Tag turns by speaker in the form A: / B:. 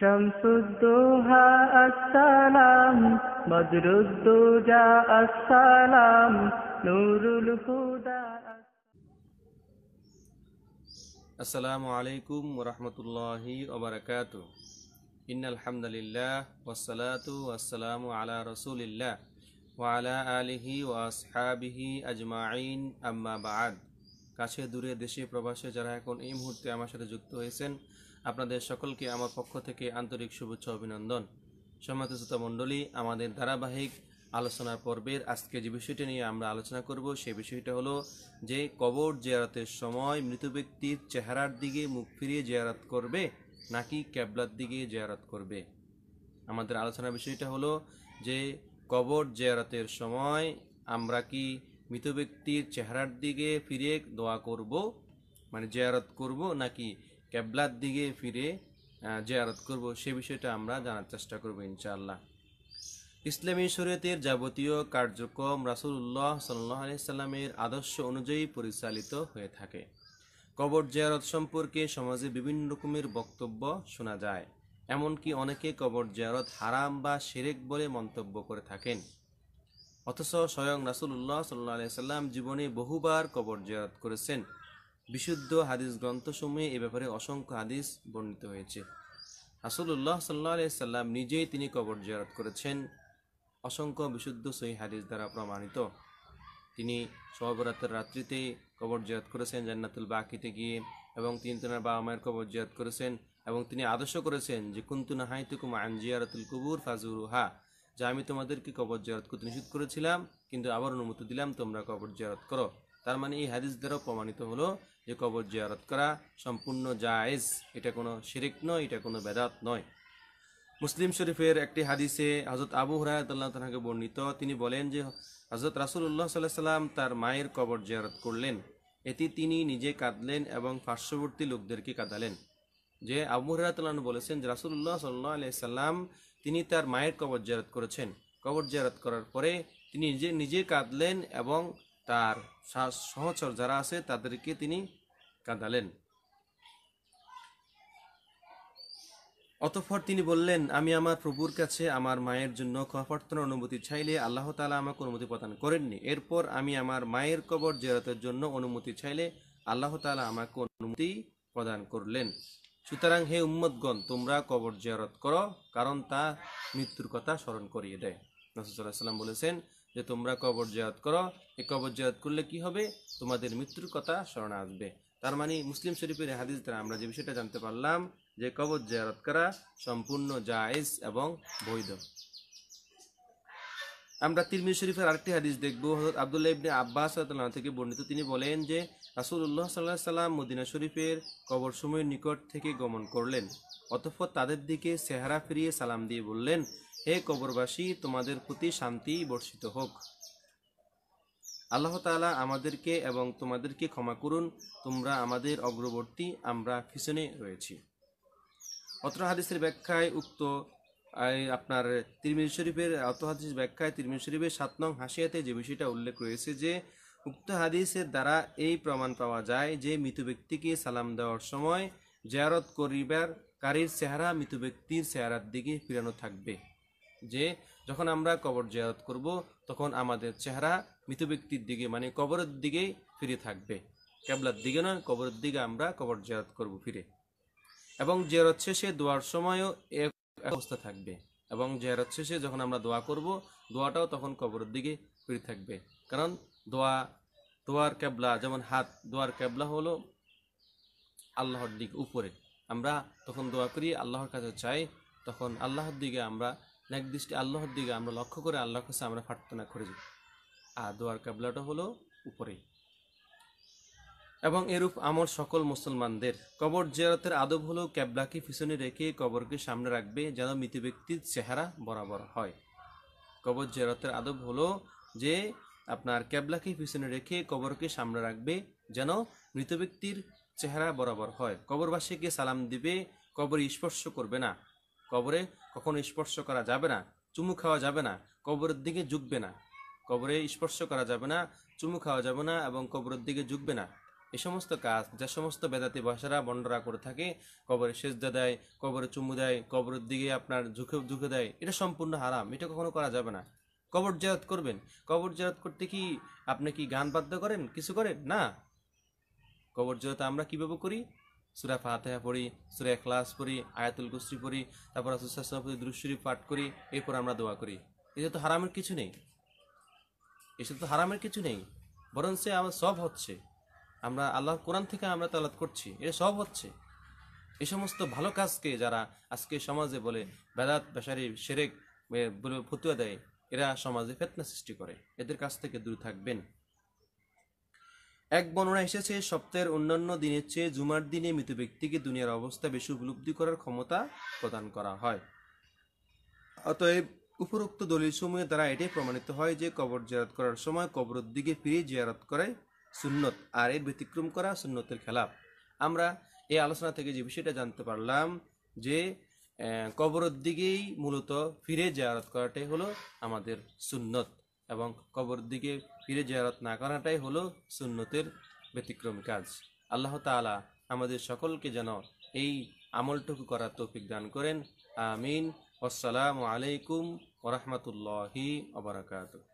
A: শামসুদ্দোহা আসসালাম, বদরুদ্দোজা আসসালাম, নুরুল হুদা।
B: আসসালামু আলাইকুম ওরহমতুল্লাহি ওবারাকাতু। ইন্নাল হামদুলিল্লাহ ওয়াসসালাতু ওয়াসসালামু আলা রাসূলিল্লাহ ওয়া আলা আলিহি ওয়া আসহাবিহি আজমাইন, আম্মা বা'দ। কাছে দূরে দেশে প্রবাসে যারা এখন এই মুহূর্তে আমার সাথে যুক্ত হয়েছেন, আপনাদের সকলকে আমার পক্ষ থেকে আন্তরিক শুভেচ্ছা অভিনন্দন। সম্মানিত শ্রোতা মণ্ডলী, আমাদের ধারাবাহিক আলোচনার পর্বের আজকে যে বিষয়টি নিয়ে আমরা আলোচনা করব সেই বিষয়টা হলো যে কবর জিয়ারতের সময় মৃত ব্যক্তির চেহারার দিকে মুখ ফিরিয়ে জিয়ারত করবে নাকি কিবলার দিকে জিয়ারত করবে। আমাদের আলোচনার বিষয়টা হলো যে কবর জিয়ারতের সময় আমরা কি মৃত ব্যক্তির চেহারার দিকে ফিরে দোয়া করব, মানে জিয়ারত করব, নাকি কিবলার দিকে ফিরে জিয়ারত করব, সে বিষয়টা আমরা জানার চেষ্টা করব ইনশাআল্লাহ। ইসলামী শরীয়তের যাবতীয় কার্যক্রম রাসূলুল্লাহ সাল্লাল্লাহু আলাইহি সাল্লামের আদর্শ অনুযায়ী পরিচালিত হয়ে থাকে। কবর জিয়ারত সম্পর্কে সমাজে বিভিন্ন রকমের বক্তব্য শোনা যায়। এমনকি অনেকে কবর জিয়ারত হারাম বা শিরক বলে মন্তব্য করে থাকেন। অথচ স্বয়ং রাসূলুল্লাহ সাল্লাল্লাহু আলাইহি সাল্লাম জীবনে বহুবার কবর জিয়ারত করেছেন। বিশুদ্ধ হাদিস গ্রন্থসমূহে এ ব্যাপারে অসংখ্য হাদিস বর্ণিত হয়েছে। রাসূলুল্লাহ সাল্লাল্লাহু আলাইহি সাল্লাম নিজেই তিনি কবর জিয়ারত করেছেন, অসংখ্য বিশুদ্ধ সহিহ হাদিস দ্বারা প্রমাণিত। তিনি শবে বরাতের রাত্রিতে কবর জিয়ারত করেছেন জান্নাতুল বাকিতে গিয়ে, এবং তিনি তার বাবা মায়ের কবর জিয়ারত করেছেন, এবং তিনি আদর্শ করেছেন যে কুনতু নাহাইতুকুম আন জিয়ারাতুল কুবুর ফাজুরুহা, যে আমি তোমাদেরকে কবর জিয়ারত করতে নিষেধ করেছিলাম কিন্তু আবার অনুমতি দিলাম তোমরা কবর জিয়ারত করো। তার মানে এই হাদিস দ্বারা প্রমাণিত হলো যে কবর জিয়ারত করা সম্পূর্ণ জায়েজ, এটা কোনো শিরক নয়, এটা কোনো বেদাত নয়। মুসলিম শরীফের একটি হাদিসে হযরত আবু হুরায়রা রাদিয়াল্লাহু তাআলা বর্ণিত, তিনি বলেন যে হযরত রাসূলুল্লাহ সাল্লাল্লাহু আলাইহি সাল্লাম তার মায়ের কবর জিয়ারত করলেন। এতে তিনি নিজে কাঁদলেন এবং পার্শ্ববর্তী লোকদেরকে কাঁদালেন। যে আবু হুরায়রা রাদিয়াল্লাহু আনহু বলেছেন যে রাসূলুল্লাহ সাল্লাল্লাহু আলাইহি সাল্লাম তিনি তার মায়ের কবর জিয়ারত করেছেন। কবর জিয়ারত করার পরে তিনি নিজে কাঁদলেন এবং তার সহচর যারা আছে তাদেরকে তিনি কাঁদালেন। অতঃপর তিনি বললেন, আমি আমার প্রভুর কাছে আমার মায়ের জন্য ক্ষমা প্রার্থনার অনুমতি চাইলে আল্লাহ তাআলা আমাকে অনুমতি প্রদান করেননি। এরপর আমি আমার মায়ের কবর জিয়ারতের জন্য অনুমতি চাইলে আল্লাহ তাআলা আমাকে অনুমতি প্রদান করলেন। সুতরাং হে উম্মতগণ, তোমরা কবর জিয়ারত করো, কারণ তা মৃত্যুর কথা স্মরণ করিয়ে দেয়। রাসূল সাল্লাল্লাহু আলাইহি ওয়াসাল্লাম বলেছেন যে তোমরা কবর জিয়ারত করো, এই কবর জিয়ারত করলে কি হবে, তোমাদের মৃত্যুর কথা স্মরণে আসবে। তার মানে মুসলিম শরীফের হাদিস দ্বারা আমরা যে বিষয়টা জানতে পারলাম যে কবর জিয়ারত করা সম্পূর্ণ জায়েজ এবং বৈধ। আমরা তিরমিজি শরীফের আরেকটি হাদিস দেখব। হযরত আব্দুল্লাহ ইবনে আব্বাস রাদিয়াল্লাহু আনহু থেকে বর্ণিত, তিনি বলেন যে রাসূলুল্লাহ সাল্লাল্লাহু আলাইহি সাল্লাম মদিনা শরীফের কবরসমূহের নিকট থেকে গমন করলেন। অতঃপর তাদের দিকে চেহারা ফিরিয়ে সালাম দিয়ে বললেন, হে কবরবাসী, তোমাদের প্রতি শান্তি বর্ষিত হোক। আল্লাহ তাআলা আমাদেরকে এবং তোমাদেরকে ক্ষমা করুন, তোমরা আমাদের অগ্রবর্তী, আমরা পিছনে রয়েছি। অত্র হাদিসের ব্যাখ্যায় আপনার তিরমিজি শরীফের হাদিস ব্যাখ্যায় তিরমিজি শরীফের 7 নং হাসিয়াতে যে বিষয়টা উল্লেখ রয়েছে যে উক্ত হাদিসের দ্বারা এই প্রমাণ পাওয়া যায় যে মৃত ব্যক্তিকে সালাম দেওয়ার সময় জিয়ারত করিবার কারীর চেহারা মৃত ব্যক্তির চেহারার দিকে ফিরানো থাকবে। যে যখন আমরা কবর জিয়ারত করব তখন আমাদের চেহারা মৃত ব্যক্তির দিকে, মানে কবরের দিকে ফিরে থাকবে, কিবলার দিকে নয়, কবরের দিকে আমরা কবর জিয়ারত করব ফিরে। এবং জিয়ারত শেষে দোয়ার সময়ও এক অবস্থা থাকবে, এবং জিয়ারত শেষে যখন আমরা দোয়া করব দোয়াটাও তখন কবরের দিকে ফিরে থাকবে। কারণ দোয়ার কিবলা যেমন হাত, দোয়ার কিবলা হলো আল্লাহর দিক উপরে। আমরা তখন দোয়া করি, আল্লাহর কাছে চাই, তখন আল্লাহর দিকে আমরা একদৃষ্টি আল্লাহর দিকে আমরা লক্ষ্য করে আল্লাহর কাছে আমরা প্রার্থনা করি, আর দোয়ার কিবলাটা হলো উপরে। এবং এরূপ আমল সকল মুসলমানদের। কবর জিয়ারতের আদব হলো কিবলাকে পিছনে রেখে কবরকে সামনে রাখবে যেন মৃত ব্যক্তির চেহারা বরাবর হয়। কবর জিয়ারতের আদব হলো যে আপনার কিবলাকে পিছনে রেখে কবরকে সামনে রাখবে যেন মৃত ব্যক্তির চেহারা বরাবর হয়। কবরবাসীকে সালাম দিবে, কবরে স্পর্শ করবে না, কবরে কখনো স্পর্শ করা যাবে না, চুমু খাওয়া যাবে না, কবরের দিকে ঝুঁকবে না, কবরে স্পর্শ করা যাবে না, চুমু খাওয়া যাবে না এবং কবরের দিকে ঝুঁকবে না। এই সমস্ত কাজ যে সমস্ত বেদাতি ভাষারা বন্ডরা করে থাকে, কবরে সেজদা দেয়, কবরে চুমু দেয়, কবরের দিকে আপনার ঝুঁকে দেয়, এটা সম্পূর্ণ হারাম, এটা কখনো করা যাবে না। কবর জিয়ারত করবেন, কবর জিয়ারত করতে কি আপনি কি গান বাদ্য করেন, কিছু করেন না? কবর জিয়ারত আমরা কিভাবে করি? সূরা ফাতিহা পড়ি, সূরা ইখলাস পড়ি, আয়াতুল কুরসি পড়ি, তারপর রাসূল সাল্লাল্লাহু আলাইহি ওয়াসাল্লামের দুরূদ শরীফ পাঠ করি, এরপর আমরা দোয়া করি। এটা তো হারামের কিছু নেই, এটা তো হারামের কিছু নেই, বরং সে আমার সব হচ্ছে। আমরা আল্লাহর কোরআন থেকে আমরা তেলাওয়াত করছি, এটা সব হচ্ছে। এই সমস্ত ভালো কাজকে যারা আজকে সমাজে বলে বেদাত বেশারি শিরক বলে ফতুয়া দেয়, এরা সমাজে ফিতনা সৃষ্টি করে, এদের কাছ থেকে দূরে থাকবেন। এক বর্ণনা এসেছে, সপ্তাহের অন্যান্য দিনের চেয়ে জুমার দিনে মৃত ব্যক্তিকে দুনিয়ার অবস্থা বেশি উপলব্ধি করার ক্ষমতা প্রদান করা হয়। অতএব উপরোক্ত দলিল সমূহের দ্বারা এটাই প্রমাণিত হয় যে কবর জিয়ারত করার সময় কবরের দিকে ফিরে জিয়ারত করে সুন্নত, আর এর ব্যতিক্রম করা সুন্নতের খেলাফ। আমরা এই আলোচনা থেকে যে বিষয়টা জানতে পারলাম যে কবরের দিকেই মূলত ফিরে জিয়ারত করাটাই হলো আমাদের সুন্নত, এবং কবরের দিকে ফিরে জিয়ারত না করাটাই হলো সুন্নতের ব্যতিক্রমী কাজ। আল্লাহ তাআলা আমাদের সকলকে যেন এই আমলটুকু করার তৌফিক দান করেন। আমিন। আসসালামু আলাইকুম ওয়া রাহমাতুল্লাহি ওয়া বারাকাতুহু।